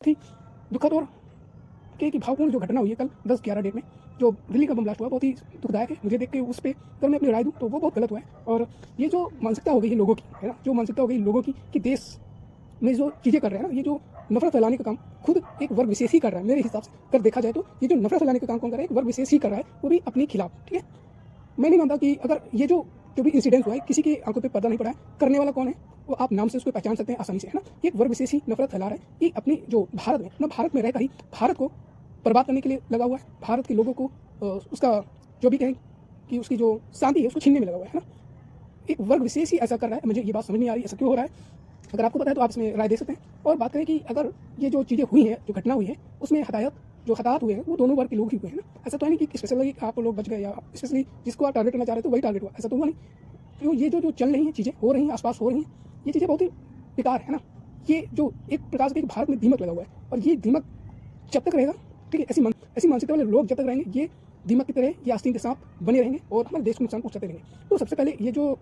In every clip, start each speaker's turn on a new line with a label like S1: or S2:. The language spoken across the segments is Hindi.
S1: थी दुखद और कि भावपूर्ण जो घटना हुई है कल 10-11 डेट में, जो दिल्ली का बम ब्लास्ट हुआ, बहुत ही दुखदायक है। मुझे देख के उस पे अगर मैं अपनी राय दूँ तो वो बहुत गलत हुआ है। और ये जो मानसिकता हो गई है लोगों की, है ना, जो मानसिकता हो गई लोगों की कि देश में जो चीज़ें कर रहे हैं ना, ये जो नफरत फैलाने का काम खुद एक वर्ग विशेष ही कर रहा है। मेरे हिसाब से अगर देखा जाए तो ये जो नफरत फैलाने का काम कौन कर रहा है, एक वर्ग विशेष ही कर रहा है, वो भी अपने खिलाफ। ठीक है, मैं नहीं मानता कि अगर ये जो भी इंसिडेंट हुआ है किसी की आंखों पे पर्दा नहीं पड़ा है, करने वाला कौन है वो आप नाम से उसको पहचान सकते हैं आसानी से, है ना। ये एक वर्ग विशेष ही नफरत फैला रहा है कि अपनी जो भारत में ना, भारत में रहकर ही भारत को बर्बाद करने के लिए लगा हुआ है, भारत के लोगों को उसका जो भी कहें कि उसकी जो शांति है उसको छीनने में लगा हुआ है ना। एक वर्ग विशेष ही ऐसा कर रहा है, मुझे ये बात समझ नहीं आ रही ऐसा क्यों हो रहा है। अगर आपको पता है तो आप इसमें राय दे सकते हैं। और बात करें कि अगर ये जो चीज़ें हुई हैं, जो घटना हुई है, उसमें हताहत हुए हैं वो दोनों वर्ग के लोग ही हुए हैं ना। ऐसा तो है नहीं कि स्पेशली आप लोग बच गए या स्पेशली जिसको आप टारगेट करना चाह रहे थे वही टारगेट हुआ, ऐसा तो हुआ नहीं। तो ये जो चल रही हैं चीज़ें, हो रही हैं, आसपास हो रही हैं, ये चीज़ें बहुत ही बेकार है ना। ये जो एक प्रकार से भारत में दीमक लगा हुआ है, और ये दीमक जब तक रहेगा, ठीक है, ऐसी मानसिकता वाले लोग जब तक रहेंगे, ये दीमक की तरह ये आस्तीन के सांप बने रहेंगे और हमारे देश को नुकसान पहुंचाते रहेंगे। तो सबसे पहले ये जो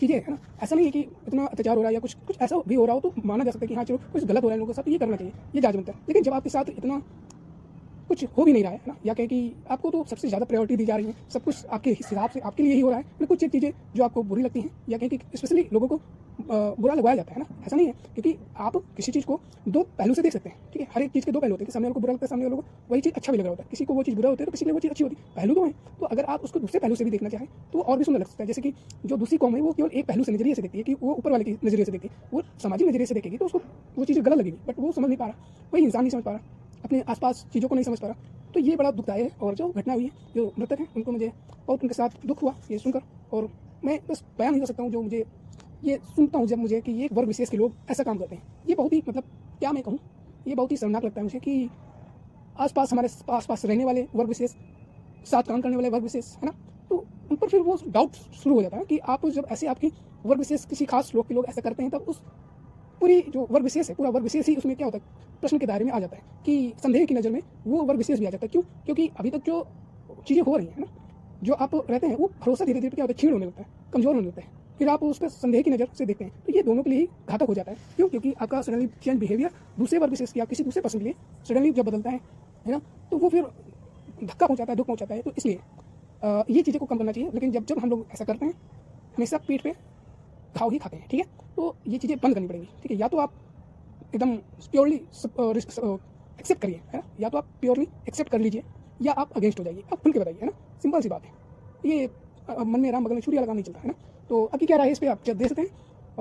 S1: चीज़ें है ना, ऐसा नहीं है कि इतना अत्याचार हो रहा है या कुछ ऐसा भी हो रहा हो तो माना जा सकता है कि हाँ चलो कुछ गलत हो रहा है लोगों के साथ, तो ये करना चाहिए, ये जायज़ बनता है। लेकिन जब आपके साथ इतना कुछ हो भी नहीं रहा है ना, या कहें कि आपको तो सबसे ज़्यादा प्रायोरिटी दी जा रही है, सब कुछ आपके हिसाब से आपके लिए ही हो रहा है, लेकिन कुछ एक चीज़ें जो आपको बुरी लगती हैं, या कहें कि स्पेशली लोगों को बुरा लगवाया जाता है ना, ऐसा नहीं है। क्योंकि आप किसी चीज़ को दो पहलू से देख सकते हैं, ठीक है, हर एक चीज़ के दो पहलू होते हैं कि सामने वाले को बुरा लगता है, सामने वाले को वही चीज़ अच्छा भी लग रहा होता है, किसी को वो चीज़ बुरा होती है तो किसी के लिए वो चीज़ अच्छी होती है, पहलू तो है। तो अगर आप उसको दूसरे पहलू से भी देखना चाहें तो और भी सुंदर लग सकता है। जैसे कि जो दूसरी कौम है वो केवल एक पहलू से नजरिए से देखती है कि वो ऊपर वाले के नजरिए से देखती है, वो सामाजिक नजरिए से देखेगी तो उसको वो चीज़ें गलत लगेगी, बट वो समझ नहीं पा रहा, वही इंसान नहीं समझ पा रहा, अपने आसपास चीज़ों को नहीं समझ पा रहा। तो ये बड़ा दुखदायक है। और जो घटना हुई है, जो मृतक हैं उनको मुझे बहुत उनके साथ दुख हुआ ये सुनकर, और मैं बस बयान नहीं कर सकता हूँ जो मुझे ये सुनता हूँ जब मुझे कि ये एक वर्ग विशेष के लोग ऐसा काम करते हैं। ये बहुत ही मतलब क्या मैं कहूँ, ये बहुत ही शर्मनाक लगता है मुझे कि आसपास हमारे आसपास रहने वाले वर्ग विशेष, साथ काम करने वाले वर्ग विशेष, है ना, तो उन पर फिर वो डाउट शुरू हो जाता है कि आप जब ऐसे आपकी वर्ग विशेष किसी खास लोग के लोग ऐसा करते हैं तब उस पूरी जो वर्ग विशेष है, पूरा वर्ग विशेष ही उसमें क्या होता है, प्रश्न के दायरे में आ जाता है कि संदेह की नज़र में वो वर्ग विशेष भी आ जाता है। क्यों? क्योंकि अभी तक जो चीज़ें हो रही हैं ना, जो आप रहते हैं वो भरोसा धीरे धीरे क्या होता है, क्षीण होने लगता है, कमज़ोर होने लगता है। फिर आप उस पर संदेह की नज़र से देखते हैं, तो ये दोनों के लिए ही घातक हो जाता है। क्यों? क्योंकि आपका सडनली चेंज बिहेवियर दूसरे वर्ग विशेष या किसी दूसरे पर्सन के लिए सडनली जब बदलता है ना, तो वो फिर धक्का पहुँचाता है, दुख पहुँचाता है। तो इसलिए ये चीज़ें को कम करना चाहिए। लेकिन जब हम लोग ऐसा करते हैं, हमेशा पीठ पे घाव ही खाते हैं, ठीक है। तो ये चीज़ें बंद करनी पड़ेगी, ठीक है। या तो आप एकदम प्योरली एक्सेप्ट करिए, है ना, या तो आप प्योरली एक्सेप्ट कर लीजिए, या आप अगेंस्ट हो जाइए, आप खुल के बताइए, है ना, सिंपल सी बात है। ये मन में राम बगल में छुरी वाला काम नहीं चलता है ना। तो आपकी क्या राय है इस पर, आप दे सकते हैं।